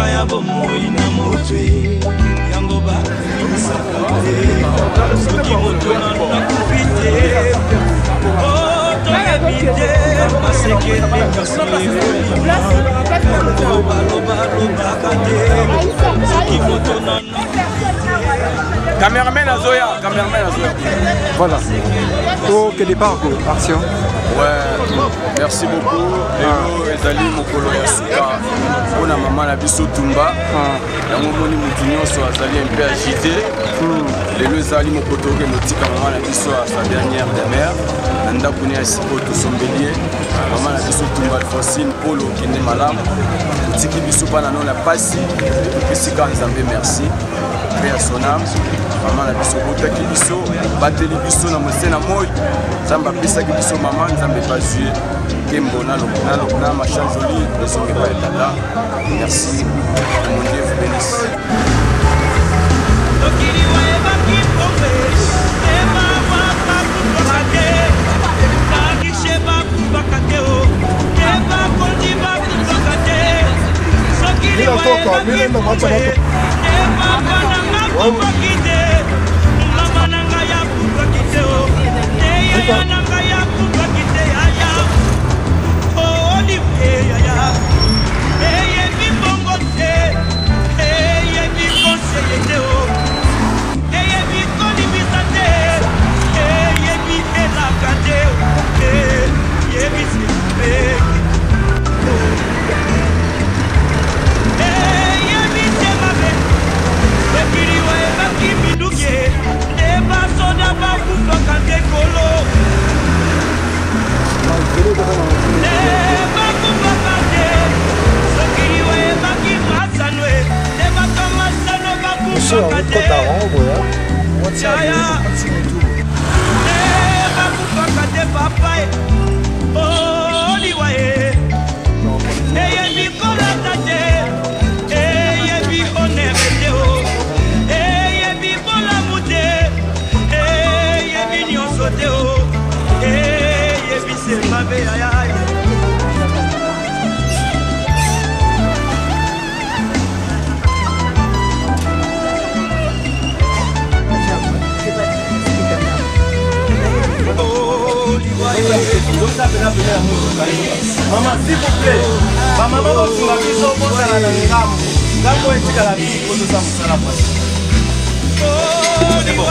kaya bomoi na motwe yango ba sakate soki moto na kupite oh to ebite maseke mikasole loba kate soki moto na Cameraman Azoya. Voilà. Oh, quel départ, action. Ouais, merci beaucoup. Lelo ezali mokolo ya suka mpona mama na biso Tumba. Yango moni mutu nyonso azali un peu agité. Lelo ezali mokoto ke motika mama na biso à sa dernière demeure. Na ndako ne ya sikoto sombelier. Mama na biso Tumba Alphonsine Polo kende malamu. Tiki biso bana non la pasi. Pisika nzambe merci. Paix à son âme. Maman na biso botaki biso bateli biso na mosena moi nzambe apesaki biso mama nzambe bazue kembo na machin joli ezonge pa etata merci mon Dieu vous bénisse Maman, s'il vous plaît, ma maman va vous la mise au monde à la gamme. Gamme est à la vie pour nous avoir la face. Oh, c'est bon.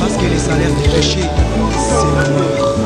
Parce que les salaires du péché, c'est la mort.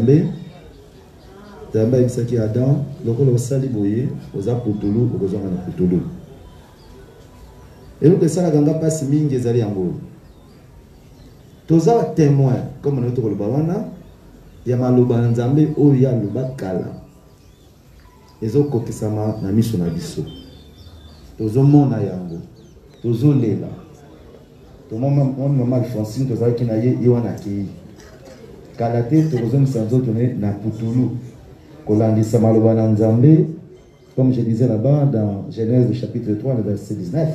Nzambe. Nzambe ayebisaki Adam, lokola osali boye, oza putulu, okozonga na putulu. Eloko esalaka nga mpasi mingi ezali yango. Toza témoin, comme nous tokoloba wana, ya maloba na Nzambe oyo ya loba kala. Ezokokisama na miso na biso. Tozomona yango. Tozolela. Maman Alphonsine tozalaki na ye wana kei. Kala te tokozomisa nzoto na putulu. Kolandisa maloba na Nzambe, comme je disais là-bas dans Genèse chapitre 3, le verset 19.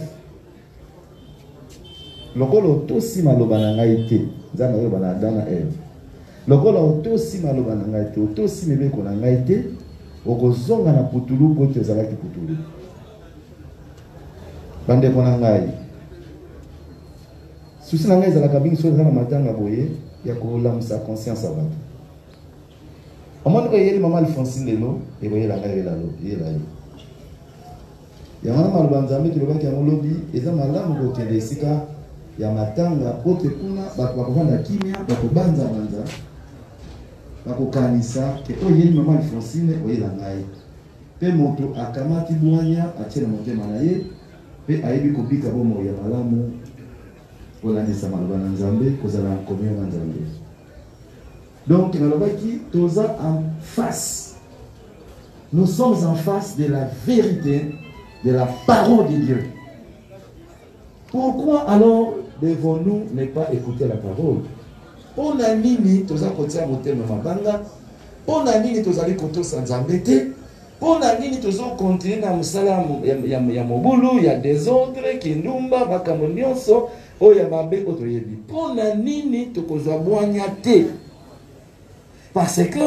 Lokolo tosi maloba na ngai te, Nzambe ayoba na Adam na Eve. Lokolo tosi maloba na ngai te, tosi mibeko na ngai te, okozonga na putulu po tozalaki putulu. Bandeko na ngai. Susi na ngai ezalaka bingi so na matanga boye ya kolamusa conscience ya bato. Amon ko yeli mama Alphonsine lelo e boyela ngai lelo yela yi. Ya mama maloba Nzambe tulobaki ya molobi eza malamu ko kende esika ya matanga pote kuna bakuvanda kimia bakubanza banza bakukanisa ke oyeli mama Alphonsine oyela ngai. Pe moto akamati bwanya atie na motema na ye pe ayebi kobika bomo ya malamu kolandisa maloba na Nzambe kozala komio na Nzambe. Donc, toza en face. Nous sommes en face de la vérité, de la parole de Dieu. Pourquoi alors devons-nous ne pas écouter la parole? On a nini, toza kotia motema mabanga. On a nini, toza li koto sanzambete. On a nini, toza continuer na musala ya mobulu, ya désordre, kindumba, makamonyonso, o ya mabe otoyebi. On a nini, tokozwa bwanya te. Parce que,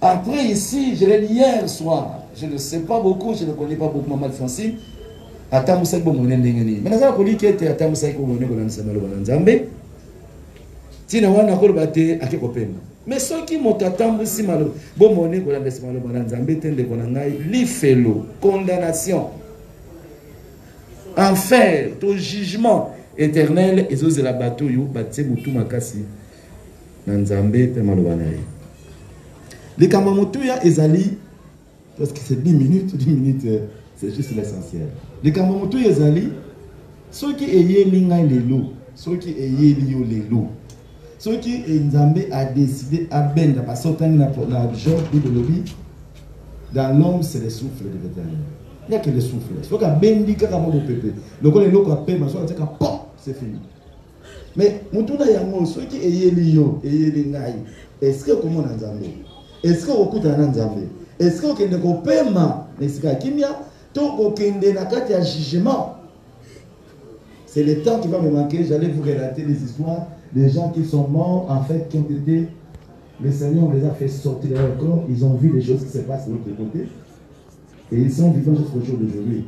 après ici, je l'ai dit hier soir, je ne sais pas beaucoup, je ne connais pas beaucoup Maman Alphonsine. Attends, Moussa Bomone Ndengeni. Mais nous dit que Attends, Moussa Bomone Nzambe. Tina wana kolbate akekopema. Mais ceux qui m'ont attendu si malo, Bomone Nzambe tende konangai, l'ifelo, condamnation, enfer, tout jugement éternel, et zo la bateau yo batse mutu makasi. Nzambe pe malobana ye. Les kamamotuya ezali parce que c'est 10 minutes, c'est juste l'essentiel. Les kamamotuya ezali ceux qui eyeli ngai lelo, ceux qui eyeli yo lelo. Ceux qui Nzambe a décidé à benda parce que na genre de lobby dans l'homme c'est le souffle de l'éternel. Il n'y a que le souffle. Faut qu'à bendi kaka mo pepe. Le ko lelo ko pema so ka pom, c'est fini. Mais mutuna yango ceux qui eyeli yo, eyeli ngai. Est-ce que comment Nzambe? Est-ce que okuta Nzambe? Est-ce que okende ko pema nesika kimia to okende na kati ya jugement? C'est le temps qui va me manquer, j'allais vous relater les histoires des gens qui sont morts en fait qui ont été le Seigneur les a fait sortir de leur corps, ils ont vu des choses qui se passent de l'autre côté et ils sont vivants jusqu'au jour d'aujourd'hui.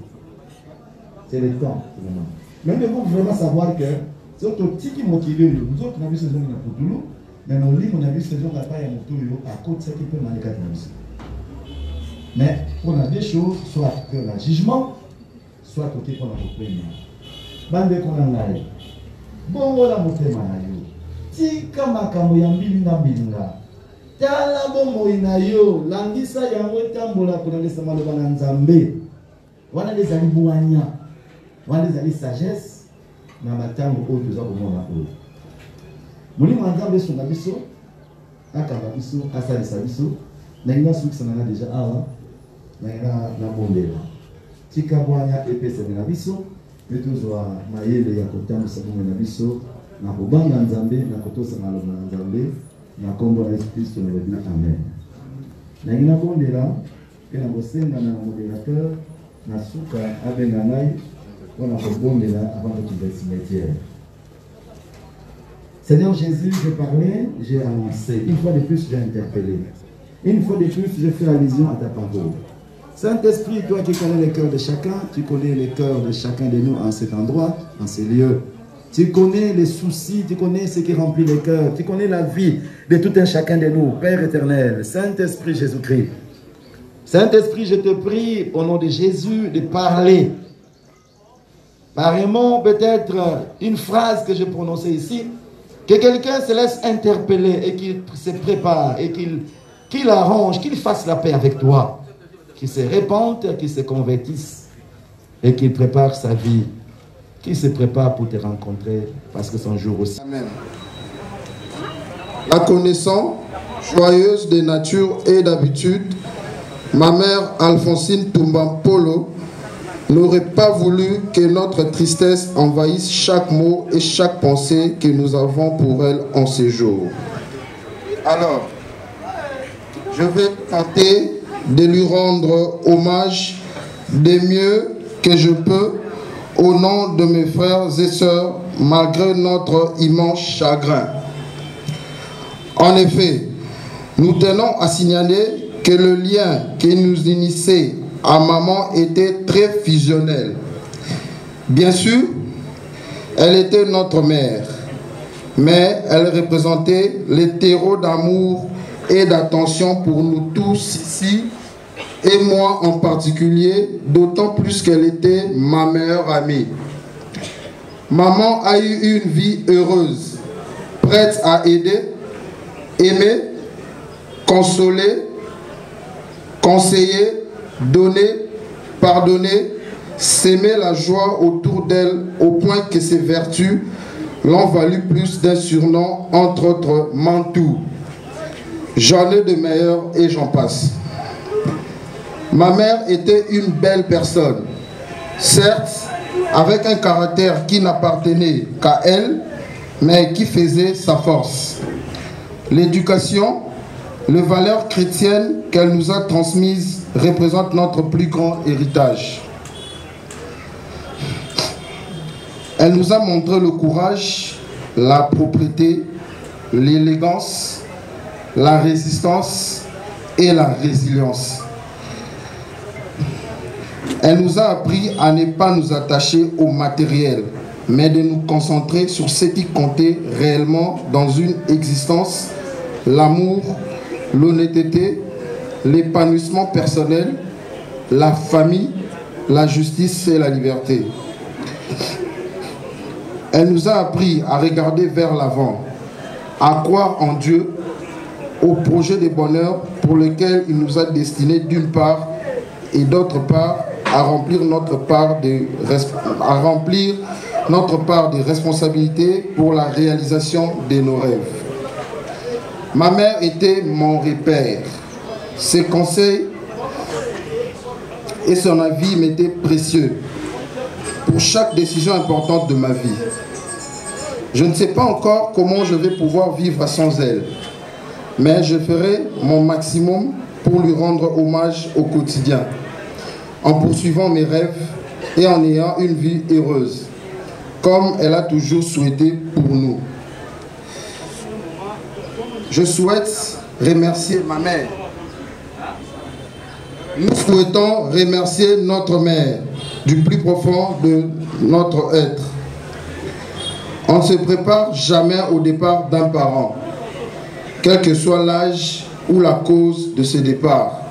C'est le temps vraiment. Mais il faut vraiment savoir que c'est autre petit qui motive nous autres on a vu ces gens pour tout l'eau, mais nos livres on a vu ces gens qui n'ont pas à côté de ce qui peut manier quatre aussi. Mais on a des choses, soit que le jugement, soit côté qu'on a repris. Bande qu'on a l'air. Bon voilà motema na yo. Tika makambo ya mbilinga mbilinga. Tala bomo ina yo, langisa yango tambola kolangisa maloba na Nzambe. Wana les ali buanya. Wana les ali sagesse na matango oyo toza komona oyo. Molimo Nzambe songa biso, akamba biso, asalisa biso, na inga sukisa na déjà awa, na inga na bondela. Tika buanya epesa na biso. Mais toujours maïle ya kotamu sabume na biso na kobanga Nzambe na kotosa maloba na Nzambe na kombo ya Yesu Kristo na bina amen. Na ngina bondela pe na bosenga na modérateur na suka abenga ngai on a kobondela avant que tu le cimetière. Seigneur Jésus, j'ai parlé, j'ai annoncé. Une fois de plus, j'ai interpellé. Une fois de plus, je fais allusion à ta parole. Saint-Esprit, toi qui connais les cœurs de chacun, tu connais les cœurs de chacun de nous en cet endroit, en ces lieux. Tu connais les soucis, tu connais ce qui remplit les cœurs, tu connais la vie de tout un chacun de nous, Père éternel, Saint-Esprit Jésus-Christ. Saint-Esprit, je te prie au nom de Jésus de parler. Apparemment, peut-être une phrase que j'ai prononcée ici, Que quelqu'un se laisse interpeller et qu'il se prépare et qu'il arrange, qu'il fasse la paix avec toi. Qu'il se répande, qu'il se convertisse et qu'il prépare sa vie. Qu'il se prépare pour te rencontrer parce que c'est un jour aussi. Amen. La connaissant, joyeuse de nature et d'habitude, ma mère Alphonsine Toumbam-Polo n'aurait pas voulu que notre tristesse envahisse chaque mot et chaque pensée que nous avons pour elle en ces jours. Alors, je vais tenter de lui rendre hommage du mieux que je peux au nom de mes frères et sœurs, malgré notre immense chagrin. En effet, nous tenons à signaler que le lien qui nous unissait à maman était très fusionnel. Bien sûr, elle était notre mère, mais elle représentait le terreau d'amour et d'attention pour nous tous ici, et moi en particulier, d'autant plus qu'elle était ma meilleure amie. Maman a eu une vie heureuse, prête à aider, aimer, consoler, conseiller, donner, pardonner, s'aimer la joie autour d'elle au point que ses vertus l'ont valu plus d'un surnom, entre autres Mantou. J'en ai de meilleurs et j'en passe. Ma mère était une belle personne, certes avec un caractère qui n'appartenait qu'à elle, mais qui faisait sa force. L'éducation, les valeurs chrétiennes qu'elle nous a transmises représentent notre plus grand héritage. Elle nous a montré le courage, la propreté, l'élégance, la résistance et la résilience. Elle nous a appris à ne pas nous attacher au matériel, mais de nous concentrer sur ce qui comptait réellement dans une existence, l'amour, l'honnêteté, l'épanouissement personnel, la famille, la justice et la liberté. Elle nous a appris à regarder vers l'avant, à croire en Dieu, au projet de bonheur pour lequel il nous a destinés d'une part et d'autre part à remplir notre part de responsabilités pour la réalisation de nos rêves. Ma mère était mon repère. Ses conseils et son avis m'étaient précieux pour chaque décision importante de ma vie. Je ne sais pas encore comment je vais pouvoir vivre sans elle, mais je ferai mon maximum pour lui rendre hommage au quotidien, en poursuivant mes rêves et en ayant une vie heureuse, comme elle a toujours souhaité pour nous. Je souhaite remercier ma mère. Nous souhaitons remercier notre mère du plus profond de notre être. On ne se prépare jamais au départ d'un parent, quel que soit l'âge ou la cause de ce départ.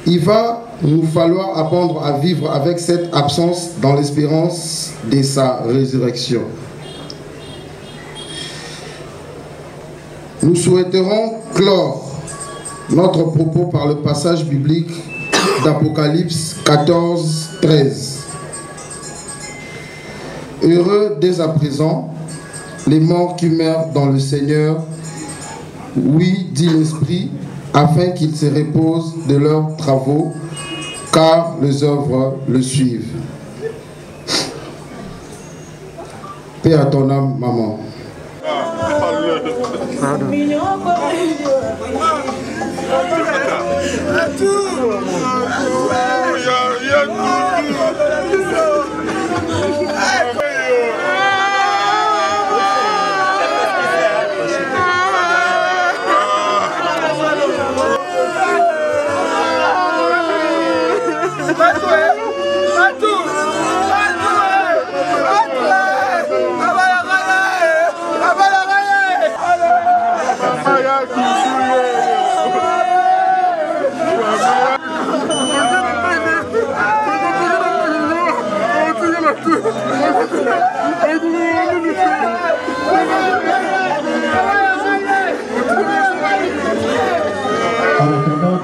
Il va nous falloir apprendre à vivre avec cette absence dans l'espérance de sa résurrection. Nous souhaiterons clore notre propos par le passage biblique d'Apocalypse 14, 13. Heureux dès à présent les morts qui meurent dans le Seigneur, oui, dit l'Esprit, afin qu'ils se reposent de leurs travaux, car les œuvres le suivent. Paix à ton âme, maman.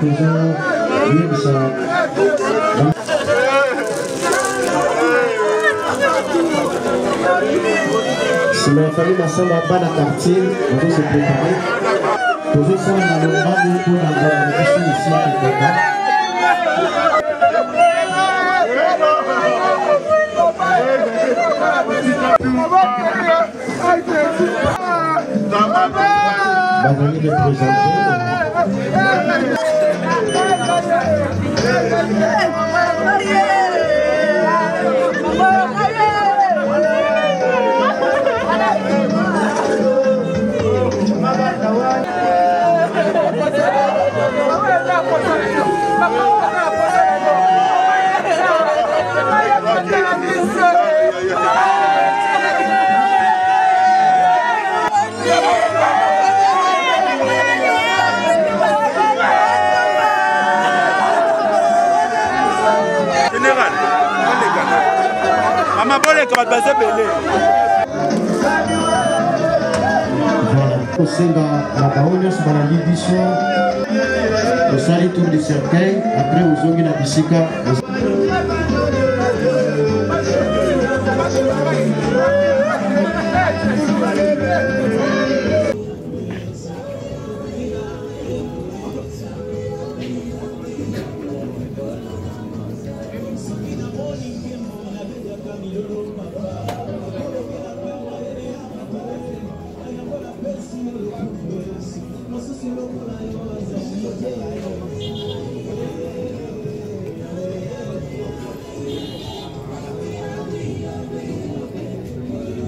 toujours bien ça. Si ma famille m'a semblé pas dans le quartier, on doit se préparer. Toujours ça, on a le mal pour avoir une question ici à Kekaka. Bazali de présenter. Général, Maman Bolé, comment tu vas belé? Kosenga la baonya subana libiso osali tour de cercueil après ozongi na bisika.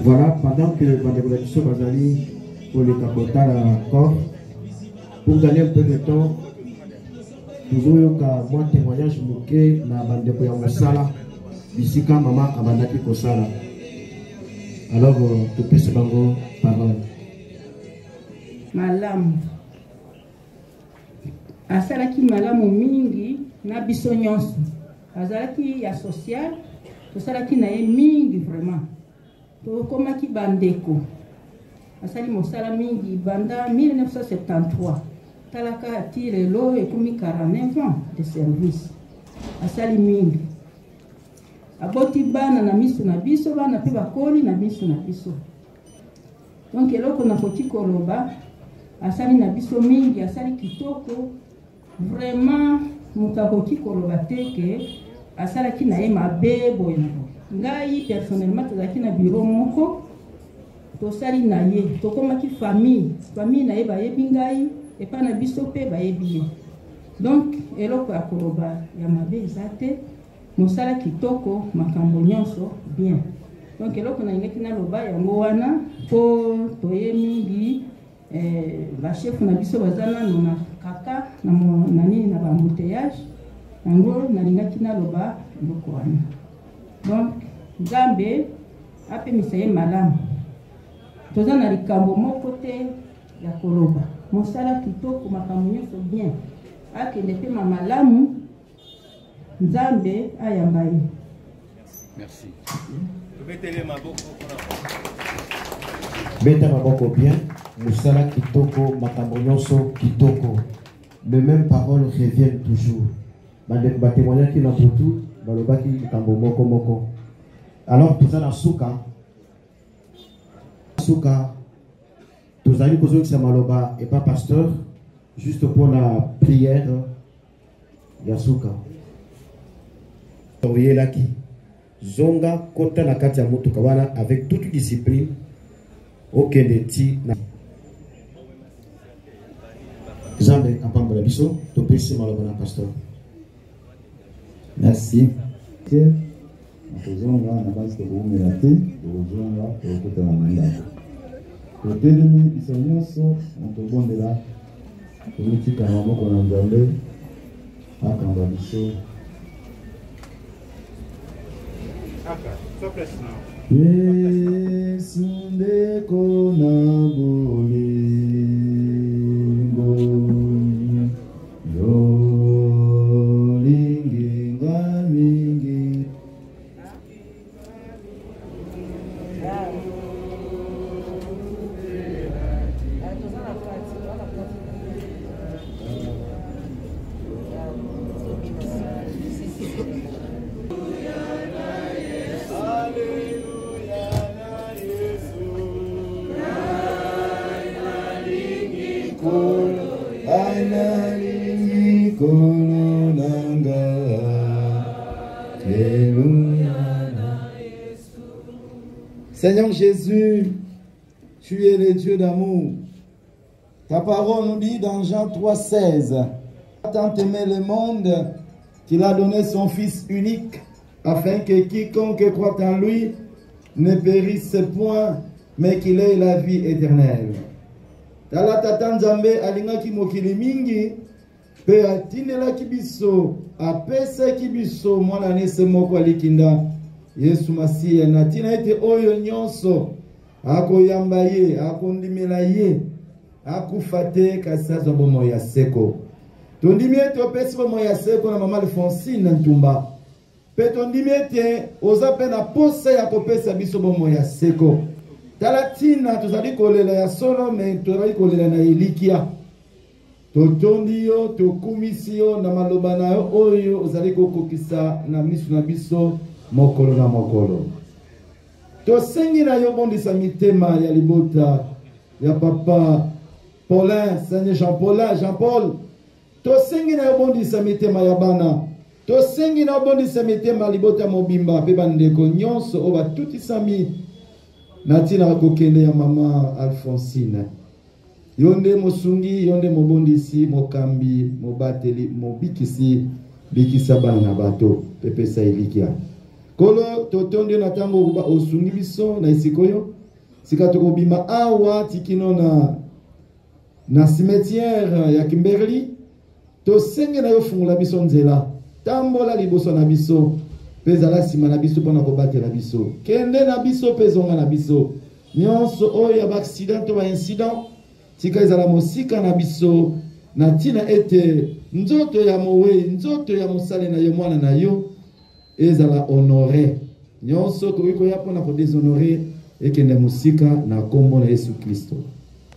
Voilà, pendant que Bandegolation Bazali pour les capotar à corps, pour gagner un peu de temps, toujours eu un témoignage mouké na Bandeko ya Mosala, Bisika Mama Abandaki Kosala. Alors, tu peux se bango parole. Malamu. Asalaki malamu mingi na biso nyonso. Azalaki ya social, tosalaki na ye mingi vraiment. Tokomaki bandeko. Asali mosala mingi banda 1973. Talaka ati lelo ekomi 49 ans de service. Asali mingi. Aboti bana na miso na biso, bana pe bakoli na miso na biso. Donc eloko na koki koloba, asali na biso mingi, asali kitoko. Vraiment mutakoki koloba teke, asala ki na ye mabe boyendo. Ngai personnellement tozaki na bureau moko tosali na ye tokomaki famille na ye bayebi ngai epa na biso pe bayebi ye. Donc eloko ya koloba ya mabe eza te, mosala kitoko makambo nyonso bien. Donc eloko na ngeki na loba yango wana po toye mingi ba chef na biso bazana na kaka na nani na ba embouteillage yango na ngeki na loba eloko wana. Donc Nzambe ape misaye malamu. Toza na likambo moko te ya koloba. Mosala kitoko makambo nyonso bien. Akende pe malamu. Nzambe ayamba ye. Merci. Beta maboko bien. Mosala kitoko makambo nyonso kitoko. Les mêmes paroles reviennent toujours. Bandeko ba témoigner ki na butu balobaki likambo moko moko. Alors tout ça na suka tous amis kozongi sa maloba et pas pasteur juste pour la prière ya suka oyelaki zonga kota na kati ya motuka wana avec toute discipline okende ti na Zambe apambola biso to pesi maloba na pasteur. Merci. Tozonga na basi tokomela te tozonga tokotana na ndako totelemi biso nyonso tobondela tomitika na maboko na Nzambe akamba biso Yesu ndeko na bolingo yolinginga mingi Nganalingi kolonanga Seigneur Jésus, tu es le Dieu d'amour. Ta parole nous dit dans Jean 3,16, tant aimé le monde qu'il a donné son Fils unique, afin que quiconque croit en lui ne périsse point, mais qu'il ait la vie éternelle. Tala tata nzambe alingaki mokili mingi, pe atinelaki biso, apesaki biso mwana nese moko alikinda, Yesu Masiya natina ete oyo nyonso akoyamba ye, akondimela ye, akufate kasazo bomo ya seko. Tondimi ete opesi bomo ya seko na mama Alphonsine Ntumba. Pe tondimi ete oza pe na posa ya kopesa biso bomo ya seko. Talatina tozali kolela ya solo me tozali kolela na elikia. Totondi yo, tokumisi yo na maloba na yo oyo ozali kokokisa na misu na biso mokolo na mokolo. Tosengi na yo bondisa mitema ya libota ya papa Paulin, Seigneur Jean-Paul. Tosengi na yo bondisa mitema ya bana. Tosengi na yo bondisa mitema libota mobimba pe bandeko nyonso oba tuti sami natina kokende ya mama Alphonsine. Yonde mosungi, yonde mobondisi, mokambi, mobateli, mobikisi, bikisa bana na bato, pepesa ilikia. Kolo totonde na tango osungi biso na isikoyo, sika tokobima awa tikino na cimetière ya Kimberley, tosenge na yo fungula biso nzela, tambola liboso na biso, peza la sima na biso pona kobate na biso, kende na biso pezonga na biso, nyonso oyo ya accident to ba incident, tika ezala mosika na biso, na tina ete nzoto ya mowe, nzoto ya mosale na yo mwana na yo, ezala honoré. Nyonso koiko ya pona ko déshonorer ekende musika na kombo na Yesu Kristo.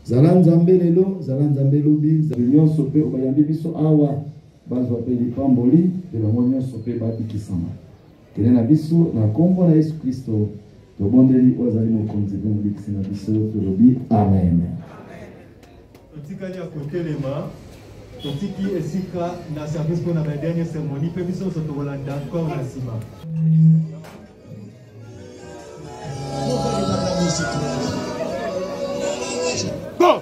Zala nzambe lelo, zala nzambe lobi, nyonso pe obayambi biso awa bazwa pe lipamboli de la nyonso pe babikisama. Kende na biso na kombo na Yesu Kristo. Tobondeli ozali mokonzi bikisi na biso tolobi amen. Totikali ya kotelema, totiki esika na service pour la dernière cérémonie, pe biso so tolanda encore na sima. Bon.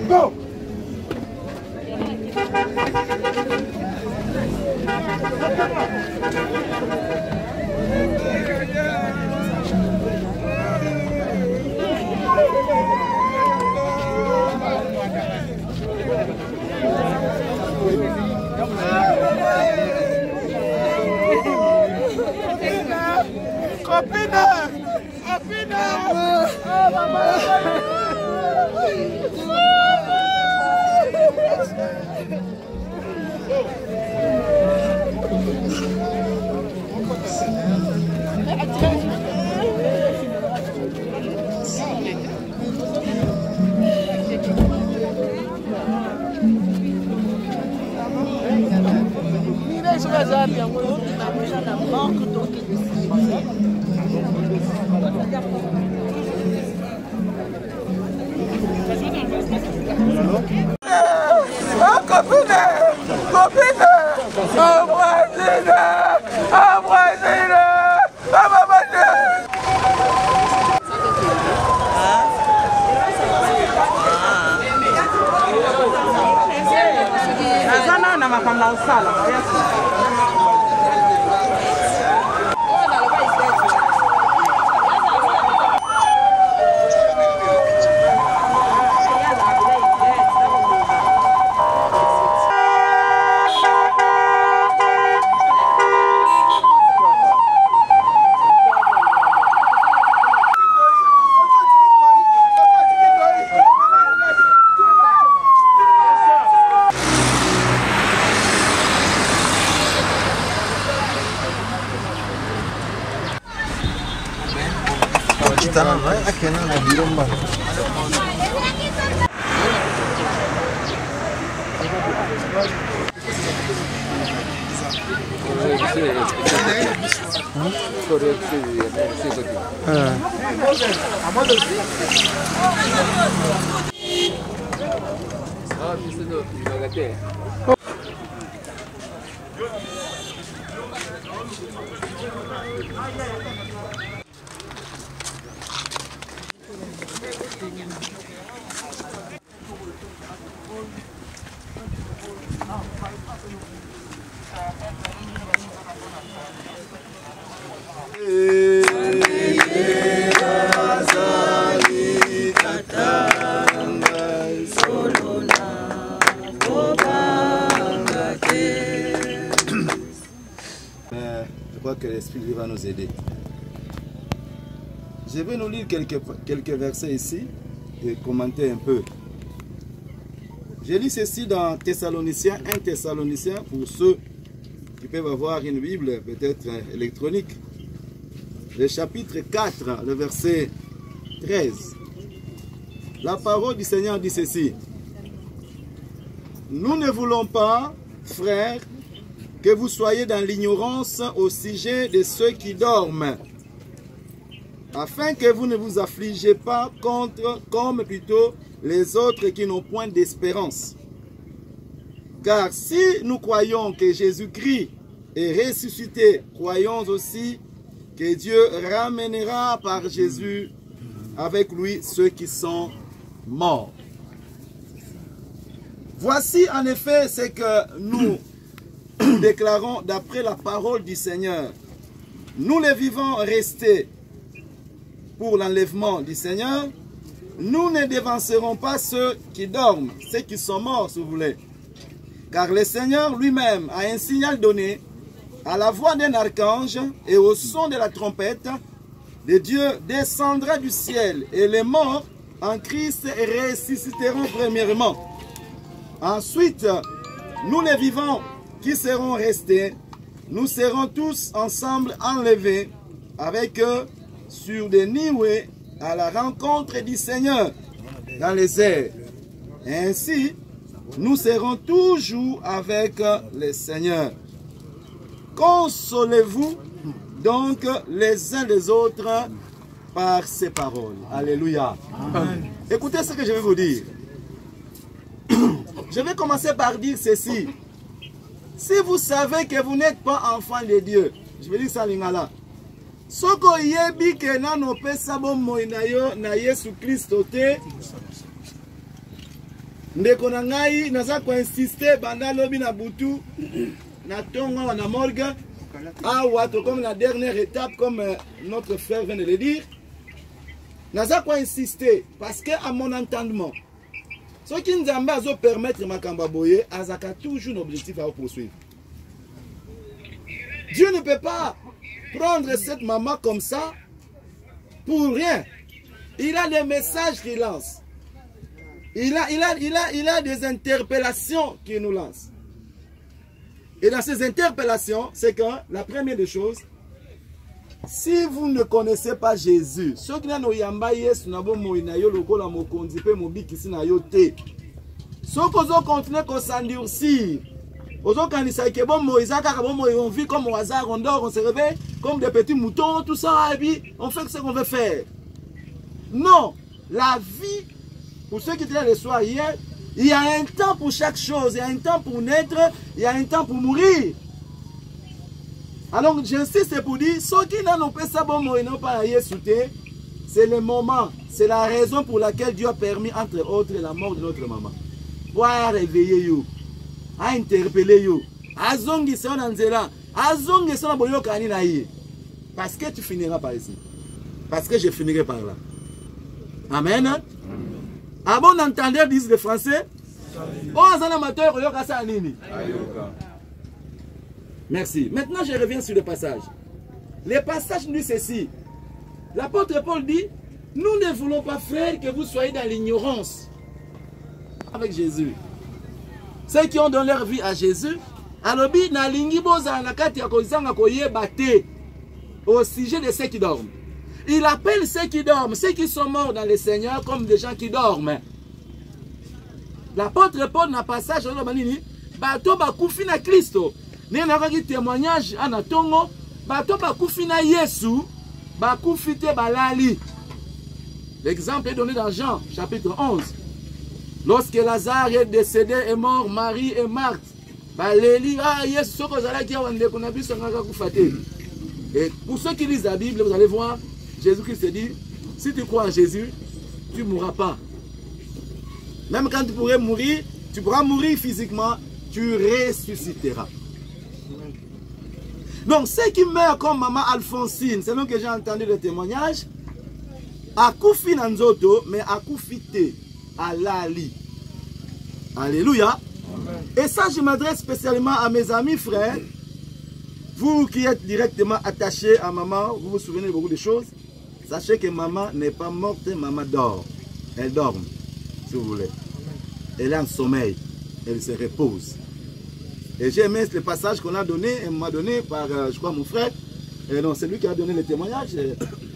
Go! Je crois que l'Esprit va nous aider. Je vais nous lire quelques versets ici et commenter un peu. Je lis ceci dans Thessaloniciens, 1 Thessaloniciens, pour ceux qui peuvent avoir une Bible peut-être électronique. Le chapitre 4, le verset 13. La parole du Seigneur dit ceci. Nous ne voulons pas, frères, que vous soyez dans l'ignorance au sujet de ceux qui dorment, afin que vous ne vous affligez pas comme plutôt les autres qui n'ont point d'espérance. Car si nous croyons que Jésus-Christ est ressuscité, croyons aussi que Dieu ramènera par Jésus avec lui ceux qui sont morts. Voici en effet ce que nous déclarons d'après la parole du Seigneur. Nous les vivants restés pour l'enlèvement du Seigneur, nous ne dévancerons pas ceux qui dorment, ceux qui sont morts si vous voulez. Car le Seigneur lui-même a un signal donné à la voix d'un archange et au son de la trompette de Dieu descendra du ciel et les morts en Christ ressusciteront premièrement. Ensuite, nous les vivants qui seront restés, nous serons tous ensemble enlevés avec eux sur des nuées à la rencontre du Seigneur dans les airs. Ainsi, nous serons toujours avec le Seigneur. Consolez-vous donc les uns les autres par ces paroles. Alléluia. Amen. Écoutez ce que je vais vous dire. Je vais commencer par dire ceci. Si vous savez que vous n'êtes pas enfant de Dieu, je vais dire ça lingala. Soko yebi ke nano pesa bomo inayo na Yesu Kristo te. Ndeko na ngai naza ko insister banda lobi na butu na tonga na morgue. Ah wato comme la dernière étape comme notre frère vient de le dire. Naza ko insister parce que à mon entendement ce qui nous a zo permettre makamba boye azaka toujours un objectif à poursuivre. Dieu ne peut pas prendre cette maman comme ça pour rien. Il a des messages qu'il lance. Il a des interpellations qu'il nous lance. Et dans ces interpellations, c'est que la première des choses, si vous ne connaissez pas Jésus, ceux qui n'ont pas Yesu nabo moinayo lokola mokonzi pe mobikisi na yo te. Ceux qui ont continué à s'endurcir, que bon Moïse on vit comme au hasard, on dort, on se réveille comme des petits moutons, tout ça, et puis on fait ce qu'on veut faire. Non, la vie, pour ceux qui étaient là le soir hier, il y a un temps pour chaque chose, il y a un temps pour naître, il y a un temps pour mourir. Alors j'insiste pour dire, ceux qui n'ont pas ça, bon, ils n'ont pas sauté, c'est le moment, c'est la raison pour laquelle Dieu a permis, entre autres, la mort de notre maman. Pour réveiller you, à interpeller you, à zongi son anzela, à zongi son aboyo kanina yi. Parce que tu finiras par ici. Parce que je finirai par là. Amen. À bon entendeur disent les Français. Oh, un amateur, nini. Merci. Maintenant, je reviens sur le passage. Le passage dit ceci. L'apôtre Paul dit, nous ne voulons pas, frères, que vous soyez dans l'ignorance avec Jésus. Ceux qui ont donné leur vie à Jésus, alobi na lingi boza na kati ya kozanga koyeba te au sujet de ceux qui dorment. Il appelle ceux qui dorment, ceux qui sont morts dans le Seigneur comme des gens qui dorment. L'apôtre Paul n'a passage dans le manini, bato bakufi na Christo. Né na kaki témoignage anatongo, bato bakufi na Yesu, bakufi te balali. L'exemple est donné dans Jean, chapitre 11. Lorsque Lazare est décédé et mort, Marie et Marthe, baleli, ah Yesu soko zalaki wande kunabi sangaka kufate. Et pour ceux qui lisent la Bible, vous allez voir, Jésus-Christ dit, si tu crois en Jésus, tu ne mourras pas. Même quand tu pourrais mourir, tu pourras mourir physiquement, tu ressusciteras. Donc ceux qui meurent comme maman Alphonsine, c'est nous que j'ai entendu le témoignage, à Koufi Nanzoto, mais à Koufite, à Lali. Alléluia. Amen. Et ça, je m'adresse spécialement à mes amis frères. Vous qui êtes directement attachés à maman, vous vous souvenez de beaucoup de choses. Sachez que maman n'est pas morte, maman dort. Elle dort, si vous voulez. Elle est en sommeil. Elle se repose. Et j'ai aimé le passage qu'on a donné, elle m'a donné par, je crois, mon frère. Et non, c'est lui qui a donné le témoignage,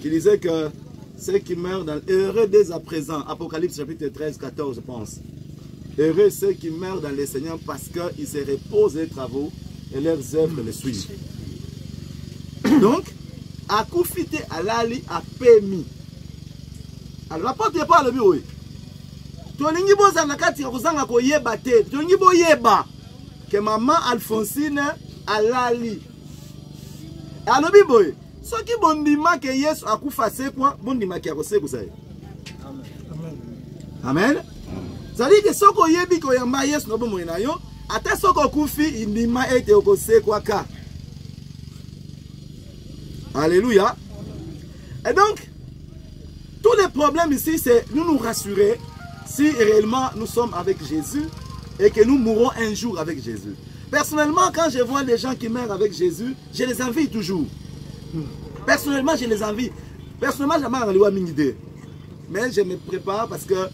qui disait que ceux qui meurent dans heureux dès à présent, Apocalypse chapitre 13, 14, je pense. Heureux ceux qui meurent dans le Seigneur parce qu'ils se reposent des travaux et leurs œuvres les suivent. Donc, à Koufite, à Lali, à Pémi. Alors, l'apôtre Paul a le bureau. Tolingi boza nakati ya kozanga koyeba te. Tolingi boyeba que maman Alphonsine a Lali. Alors, biboy. Ce qui bondima que Yesu a kufa c'est quoi? Bondima qui a kose kusaye. Amen. Ça dit que ce qu'on yebi ko yamba Yesu no bomo inayo, ata soko kufi indima ete okose kwa ka. Alléluia. Et donc, tous les problèmes ici, c'est nous rassurer si réellement nous sommes avec Jésus et que nous mourrons un jour avec Jésus. Personnellement, quand je vois les gens qui meurent avec Jésus, je les envie toujours. Personnellement, je les envie. Personnellement, je n'ai idée. Mais je me prépare parce que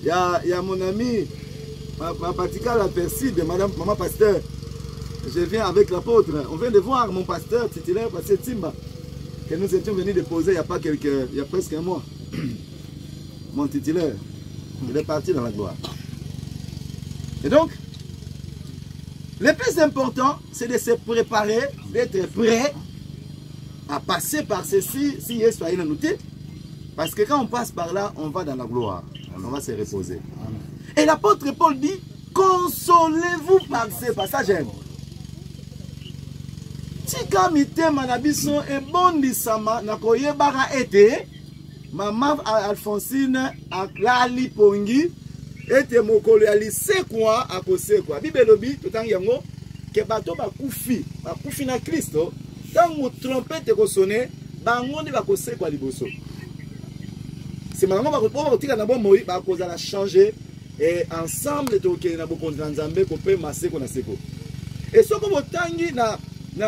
il y a mon ami, ma patika la Perside, maman pasteur. Je viens avec l'apôtre. On vient de voir mon pasteur titulaire, pasteur Timba, que nous étions venus déposer il y a presque un mois. Mon titulaire, il est parti dans la gloire. Et donc, le plus important, c'est de se préparer, d'être prêt à passer par ceci, si Yesu a noté. Parce que quand on passe par là, on va dans la gloire. On va se reposer. Et l'apôtre Paul dit, consolez-vous par ces passages. Tika mitema na biso ebondisama na koyebaka ete maman Alphonsine aklali pongi ete mokolo ya lisekwa akosekwa. Bible lobi totangi yango ke bato bakufi na Kristo tango trompete ko sonner bango ndi bakosekwa liboso. C'est maintenant que tika na bon moi ba koza la changer et ensemble toke na bokonzi nzambe ko pe maseko na seko. Et ce que botangi na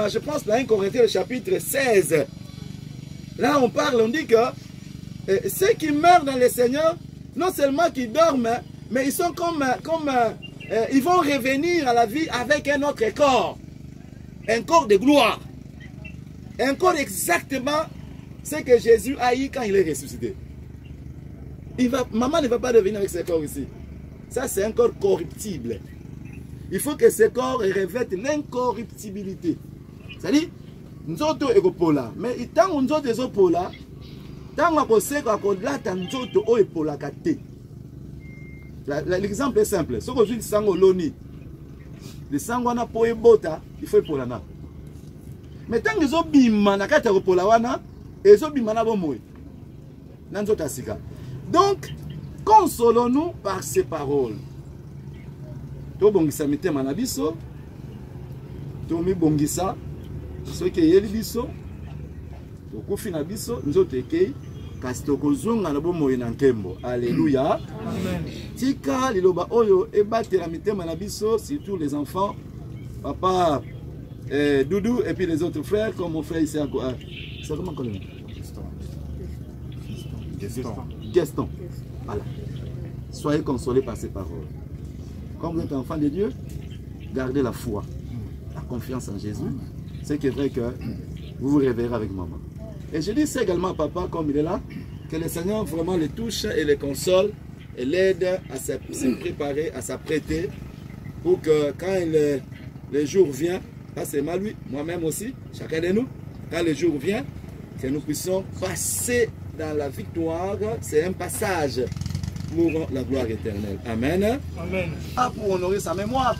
je pense dans 1 Corinthiens le chapitre 16. Là on parle, on dit que ceux qui meurent dans le Seigneur, non seulement qui dorment, mais ils sont ils vont revenir à la vie avec un autre corps. Un corps de gloire. Un corps exactement ce que Jésus a eu quand il est ressuscité. Maman ne va pas revenir avec ce corps ici. Ça c'est un corps corruptible. Il faut que ce corps revête l'incorruptibilité. C'est-à-dire, nous sommes écopola. Mais tant que nous sommes écopola, tant que nous sommes écopola, l'exemple est simple. Si vous avez sango loni, le sango na po ebota, il faut epolana. Mais tant que vous avez bima na kata écopola wana, et vous avez bima na bomoy. Nanzo tasika. Donc, consolons-nous par ces paroles. To bongisa mitema na biso, to mi bongisa ce qui est biso, to kufi na biso, nzoto ekei kasi to kozonga na bomoyi na nkembo. Alléluia. Amen. Tika liloba oyo ebatela mitema na biso, surtout les enfants, papa, Doudou et puis les autres frères, comme mon frère ici à quoi. C'est comment on dit? Gaston. Voilà. Soyez consolés par ces paroles. Comme vous êtes enfant de Dieu, gardez la foi, la confiance en Jésus. C'est vrai que vous vous réveillerez avec maman. Et je dis ça également à papa, comme il est là, que le Seigneur vraiment le touche et le console et l'aide à se préparer, à s'apprêter pour que quand le jour vient, pas seulement lui, moi-même aussi, chacun de nous, quand le jour vient, que nous puissions passer dans la victoire. C'est un passage pour la gloire éternelle. Amen. Amen. Ah, pour honorer sa mémoire.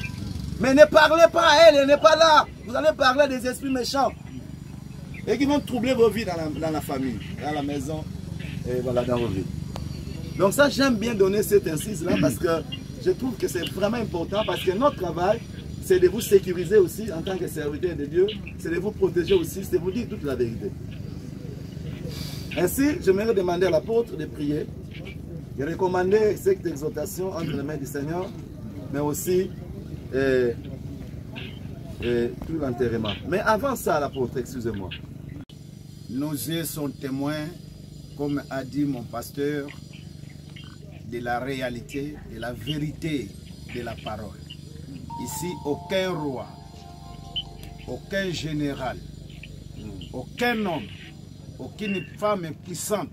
Mais ne parlez pas à elle, elle n'est pas là. Vous allez parler des esprits méchants et qui vont troubler vos vies dans la famille, dans la maison, et voilà, dans vos vies. Donc ça, j'aime bien donner cette incise-là parce que je trouve que c'est vraiment important, parce que notre travail, c'est de vous sécuriser aussi en tant que serviteur de Dieu, c'est de vous protéger aussi, c'est de vous dire toute la vérité. Ainsi, j'aimerais demander à l'apôtre de prier, de recommander cette exhortation entre les mains du Seigneur, mais aussi tout l'enterrement. Mais avant ça, l'apôtre, excusez-moi. Nos yeux sont témoins, comme a dit mon pasteur, de la réalité, de la vérité de la parole. Ici, aucun roi, aucun général, aucun homme, aucune femme puissante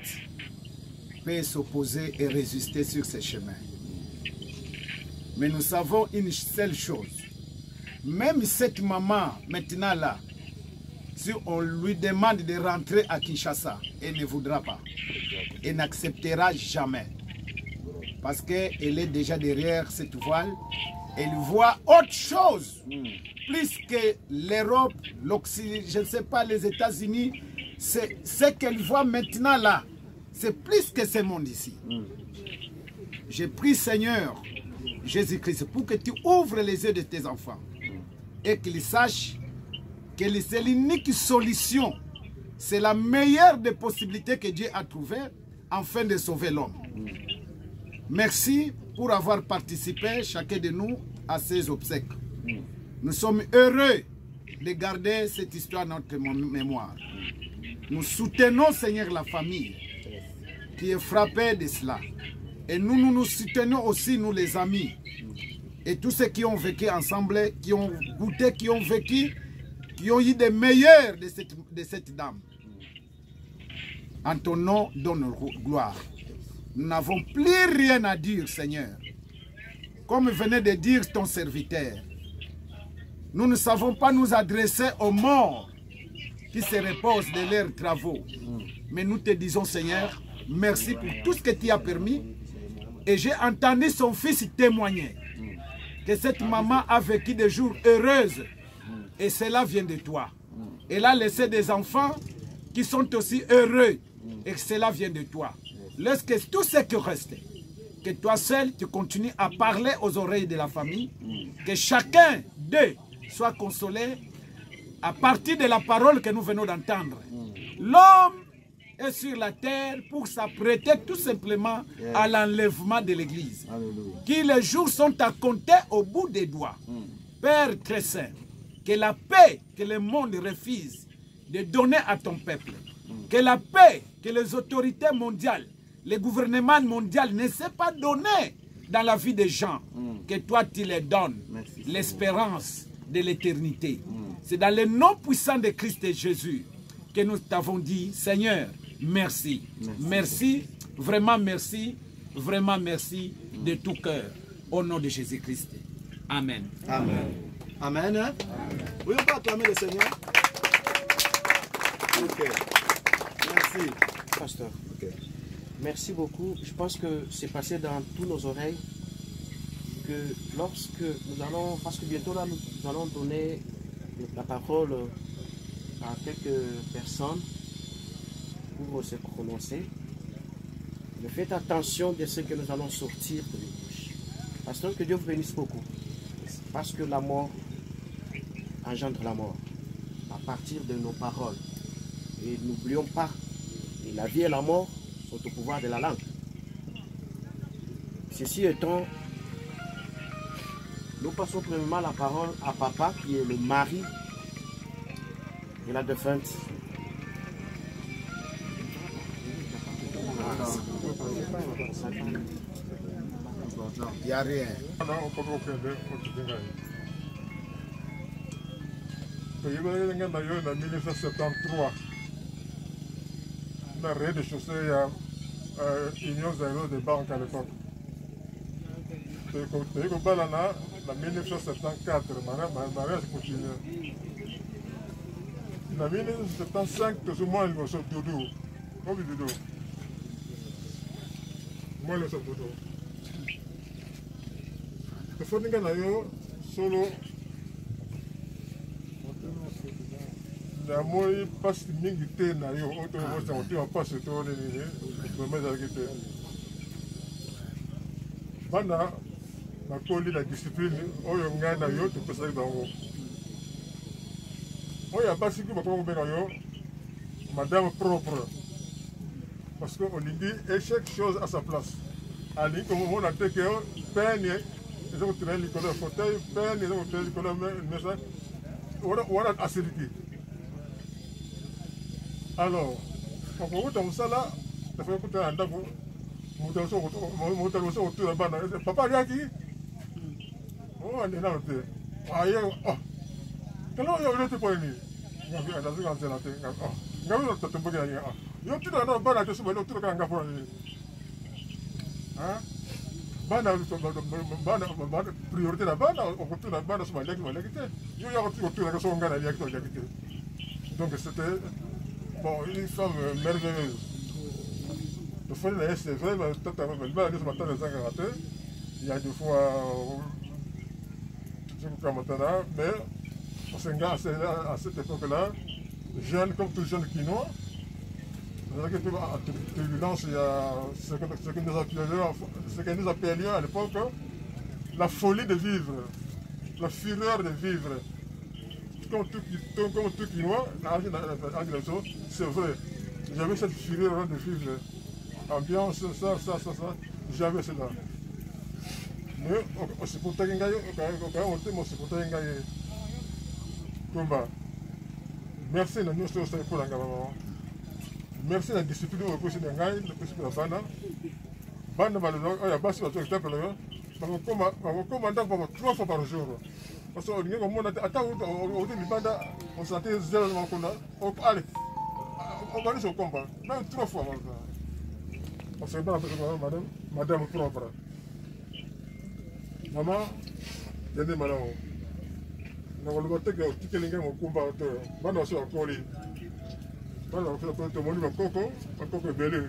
peut s'opposer et résister sur ces chemins. Mais nous savons une seule chose. Même cette maman, maintenant là, si on lui demande de rentrer à Kinshasa, elle ne voudra pas. Elle n'acceptera jamais. Parce qu'elle est déjà derrière cette voile. Elle voit autre chose. Plus que l'Europe, l'Occident, je ne sais pas, les États-Unis. C'est ce qu'elle voit maintenant là. C'est plus que ce monde ici. Je prie, Seigneur Jésus-Christ, pour que tu ouvres les yeux de tes enfants et qu'ils sachent que c'est l'unique solution, c'est la meilleure des possibilités que Dieu a trouvées afin de sauver l'homme. Merci pour avoir participé, chacun de nous, à ces obsèques. Nous sommes heureux de garder cette histoire dans notre mémoire. Nous soutenons, Seigneur, la famille qui est frappée de cela. Et nous soutenons aussi, nous les amis. Et tous ceux qui ont vécu ensemble, qui ont goûté, qui ont vécu, qui ont eu des meilleurs de cette dame. En ton nom, donne gloire. Nous n'avons plus rien à dire, Seigneur. Comme venait de dire ton serviteur, nous ne savons pas nous adresser aux morts qui se reposent de leurs travaux. Mais nous te disons, Seigneur, merci pour tout ce que tu as permis. Et j'ai entendu son fils témoigner que cette maman a vécu des jours heureuses. Et cela vient de toi. Elle a laissé des enfants qui sont aussi heureux. Et cela vient de toi. Laisse que tout ce qui reste, que toi seul, tu continues à parler aux oreilles de la famille. Que chacun d'eux soit consolé à partir de la parole que nous venons d'entendre. L'homme est sur la terre pour s'apprêter tout simplement à l'enlèvement de l'Église. Qui les jours sont à compter au bout des doigts. Père très saint, que la paix que le monde refuse de donner à ton peuple, que la paix que les autorités mondiales, les gouvernements mondiaux ne savent pas donner dans la vie des gens, que toi tu les donnes, l'espérance de l'éternité. C'est dans le nom puissant de Christ et Jésus que nous t'avons dit, Seigneur, merci. Merci, vraiment merci de tout cœur. Au nom de Jésus-Christ. Amen. Amen. Amen. Oui, on peut acclamer le Seigneur. Ok. Merci. Pasteur. Okay. Merci beaucoup. Je pense que c'est passé dans tous nos oreilles que lorsque nous allons, parce que bientôt là, nous allons donner la parole à quelques personnes pour se prononcer. Mais faites attention de ce que nous allons sortir de nos bouches. Pasteur, que Dieu vous bénisse beaucoup. Parce que la mort engendre la mort à partir de nos paroles. Et n'oublions pas, et la vie et la mort sont au pouvoir de la langue. Ceci étant, nous passons premièrement la parole à papa qui est le mari de la défunte. Il n'y a rien. En 1973, na rez-de-chaussée ya Union Zaïro de banque à l'époque. Toyei kobalana na 1974, mariage continue. Na 1975 tozomwa liboso Doudou. Obi Doudou. Moi liboso Doudou. Tofoninga na yo solo namoni mpasi mingi te na yo oyo tokokosa kotima mpasi to nini vraimen ezalaki te. Bana bakoli na discipline oyo ngai na yo topesaki bango. Oyo abasiki bakoma kobenga yo madame propre parce que olingi et chaque chose à sa place. Alingi komona te ke peigne eza kotina likolo ya fauteuil, peigne eza kotina likolo ya mesa wana asiliki. Alors okouta mosala tafai kuta na ndako moto aliboso kotuna bana papa aliaki andinano te aye kala oyo olete po nini nazuka nzela te ngabi tatomboki na ye yo tuna na bana te soba otuna kaka nga mpona nini bana priorité na bana okotuna bana soba aliaki te yo yakoti kotunaka soko ngai na aliaki to aliaki te. Donc c'était bon, une femme merveilleuse. Le frère de c'est vrai, il y a des fois, mais à cette époque-là, jeune comme tout jeune quinois, turbulence, il y a ce que nous appelions à l'époque la folie de vivre, la fureur de vivre. Comme tout quinois, c'est vrai. J'avais cette fureur de vivre. Ambiance, ça, j'avais cela. Mais c'est pour ça que merci à nous pour la maman. Merci à la discipline au cours de la bana. Bana, il y a pas si longtemps que je t'appelle. Je commande 3 fois par jour. Parce que nous avons on sentait zéro allez, on va aller au combat. Même 3 fois. On s'est pas madame propre. Maman, il y a des malades. Nous avons le temps que quelqu'un au combat. Maintenant, c'est encore lui. Maintenant, on fait coco belé.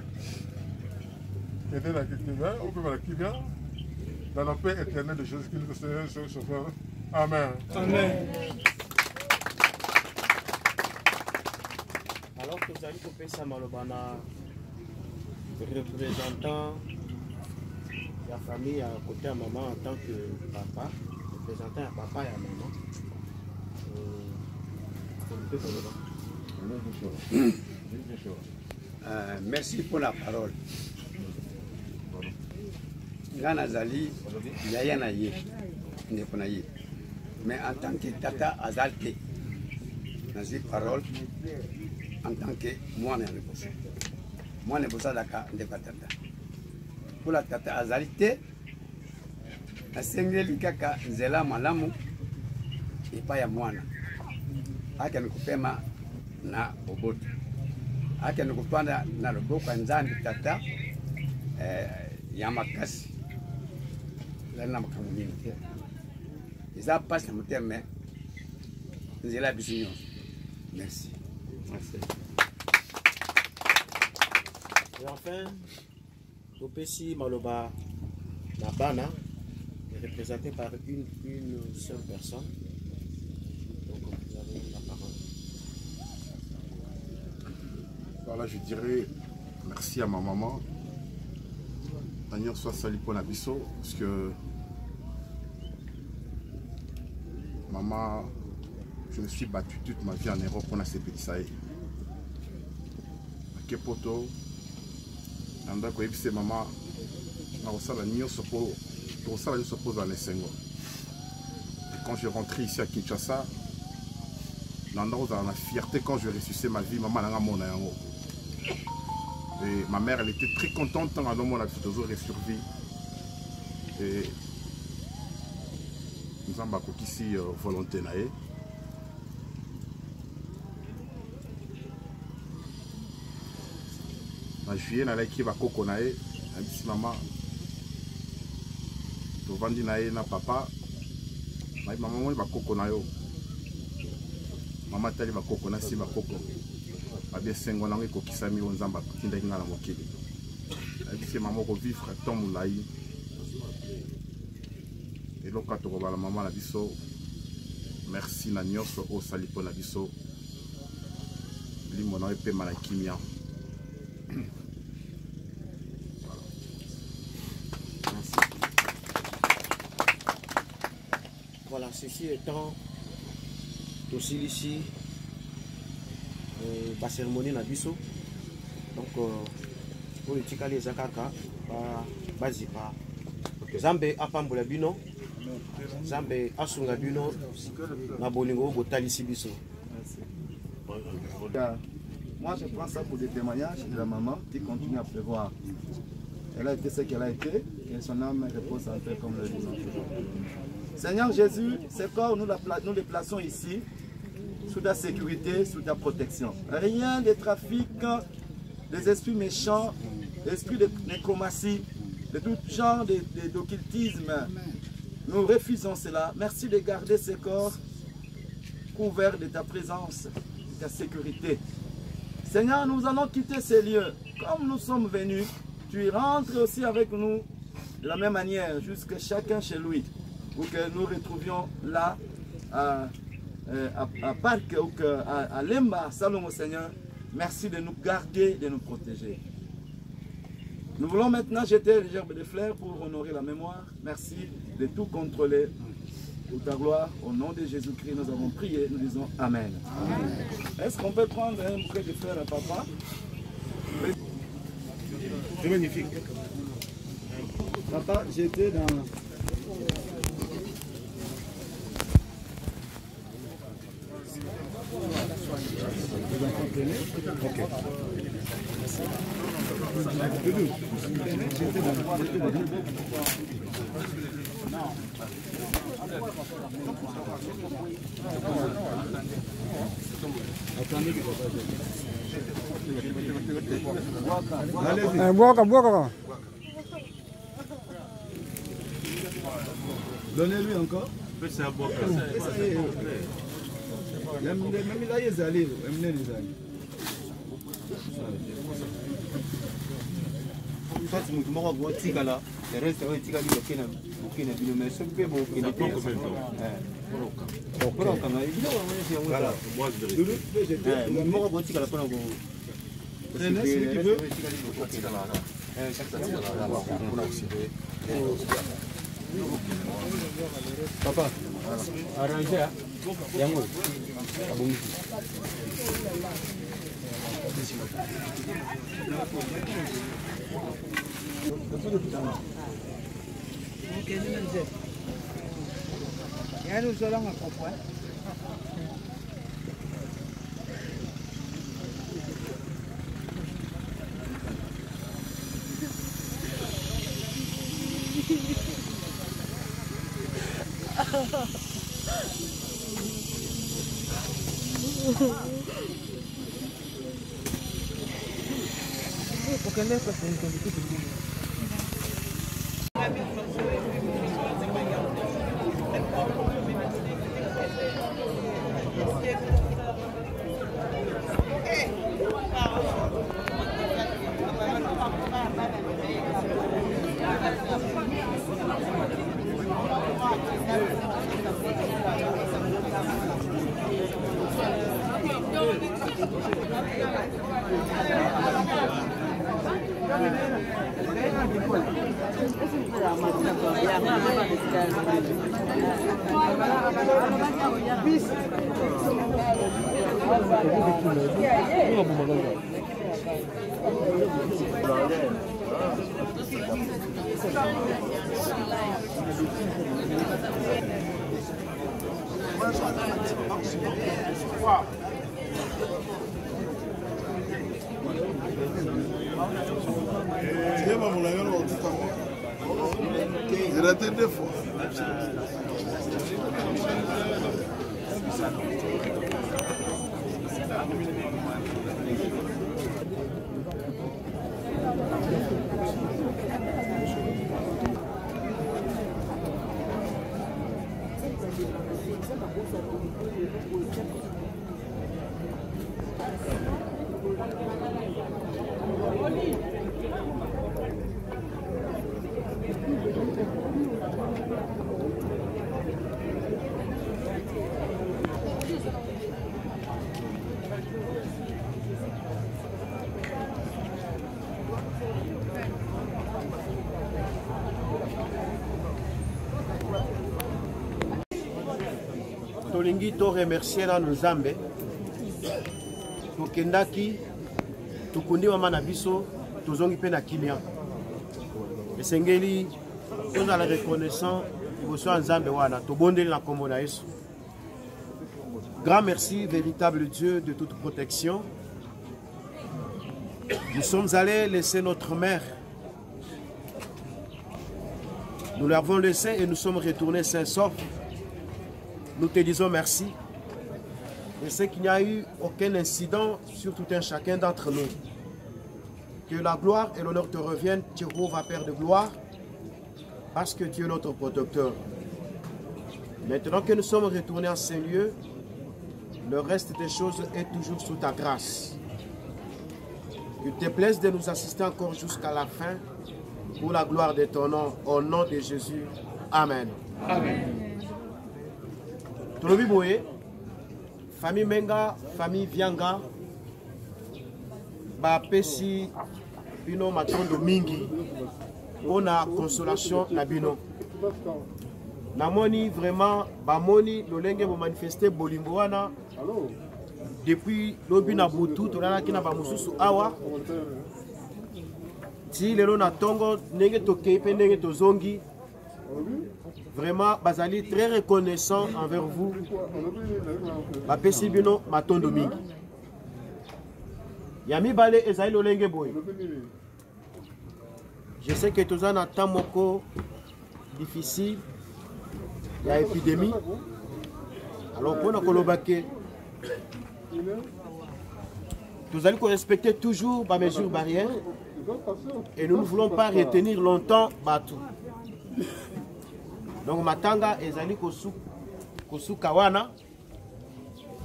On peut voir qui vient. Dans la paix éternelle de Jésus-Christ, le Seigneur, ce Sauveur. Amen. Amen. Alors que vous allez couper ça, Malobana, représentant de la famille à côté à maman en tant que papa, représentant à papa et à maman. Merci pour la parole. Gana Zali, Yaya Naye, Nekonaye. Mais en tant que tata Azalte, dans cette parole, en tant que moi, je ne sais pas tata. Pour la tata Azalte, la sengeli kaka nzela malamu, et pas ya mwana. Aka nikupema na oboto. Aka nikupanda na loboko nzambi tata ya makasi. Là, ça passe le terme. Merci. Merci. Et enfin, Topesi Maloba Nabana est représenté par une seule personne. Donc, vous avez la parole. Voilà, je dirais merci à ma maman. D'ailleurs, soit sali pour la biso, parce que maman, je me suis battu toute ma vie en Europe pour ces petits saïs. À Kepoto, dans quoi c'est maman, on a la nuit s'oppose à l'Essengo. Quand je rentré ici à Kinshasa, dans la fierté quand je ressuscité ma vie, maman n'a mon amour. Et ma mère, elle était très contente quand elle a survécu. Et nous avons ici volonté. En juillet, na laki ba koko na ye, abisi mama. To vandi na ye na papa. Na mama moni ba koko na yo. Mama tali ba koko na si ba koko. Abia sengo na ngiko kisami onzamba tinda kinga na mokili. Abisi mama ko vivre tant moulai. Et loka to ba la mama na biso. Merci na nyonso o sali po na biso. Limona epe mala kimia. Voilà, ceci étant aussi ici la cérémonie na biso. Donc pour les tika les akaka bazipa. Zambe apambola bino. Zambe asunga bino na bolingo botalisi biso. Moi, je prends ça pour des témoignages de la maman qui continue à prévoir. Elle a été ce qu'elle a été, et son âme repose en paix comme le dit notre Dieu. Seigneur Jésus, ces corps, nous les plaçons ici, sous ta sécurité, sous ta protection. Rien de trafic, des esprits méchants, d'esprits de nécromancie, de tout genre d'occultisme. Nous refusons cela. Merci de garder ces corps couverts de ta présence, de ta sécurité. Seigneur, nous allons quitter ces lieux. Comme nous sommes venus, tu rentres aussi avec nous de la même manière, jusqu'à chacun chez lui, pour que nous retrouvions là, à Parc, ou à Lemba, Salomon Seigneur. Merci de nous garder, de nous protéger. Nous voulons maintenant jeter les gerbes de fleurs pour honorer la mémoire. Merci de tout contrôler. Pour ta gloire, au nom de Jésus-Christ, nous avons prié, nous disons Amen. Est-ce qu'on peut prendre un bouquet de fleurs à papa? C'est magnifique. Papa, j'étais dans... Ok. Donnez-lui encore. C'est un bon cas. Même il a les allées, même les allées. Fati mutu moko go tika la le reste o tika bi okena okena bi mais so pe bo okena pe poro kana ibilo wa mwe si ngala dulu le moko go tika la pona go c'est celui qui veut Papa arranger yango abongi Ya nous allons à comprendre. Porque no es para Il a été deux fois. tolingi to remercier na Nzambe tokendaki tukundi mama na biso tozongi pe na kimia esengeli tozala reconnaissant liboso ya Nzambe wana tobondeli na kombo na Yesu. Grand merci, véritable Dieu de toute protection. Nous sommes allés laisser notre mère. Nous l'avons laissée et nous sommes retournés sains saufs. Nous te disons merci. Je sais qu'il n'y a eu aucun incident sur tout un chacun d'entre nous. Que la gloire et l'honneur te reviennent, Jéhovah, Père de gloire, parce que tu es notre protecteur. Maintenant que nous sommes retournés en ces lieux, le reste des choses est toujours sous ta grâce. Qu'il te plaise de nous assister encore jusqu'à la fin, pour la gloire de ton nom, au nom de Jésus. Amen. Amen. Tolobi boye, famille Menga, famille Vianga, ba pesi bino matondo mingi, on a consolation na bino. Namoni vraiment, ba moni lolenge bo manifester bolimbo wana. Depuis lobi na butu, tolala kina ba mususu awa. Si lelo na tongo nenge tokei pe nenge tozongi. Vraiment, bazali très reconnaissant envers vous. Ba pesi bino matondo mingi. Yami bale ezali lolenge boy. Je sais que tous en temps moko difficile. Il y a épidémie. Alors pour nous colobake, nous allons respecter toujours les mesures barrières et nous ne voulons pas retenir longtemps Batou. Donc matanga ezali kosu kawana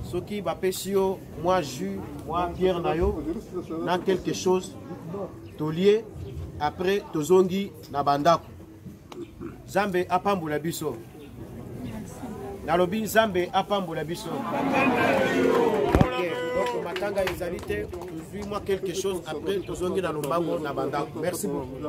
soki bapesio moi jus moi Pierre nayo na quelque chose tolier après tozongi na bandako Zambe apambola biso nalobi Zambe apambola biso. Donc matanga ezalité moi quelque chose après tozongi na lombango na bandako. Merci beaucoup.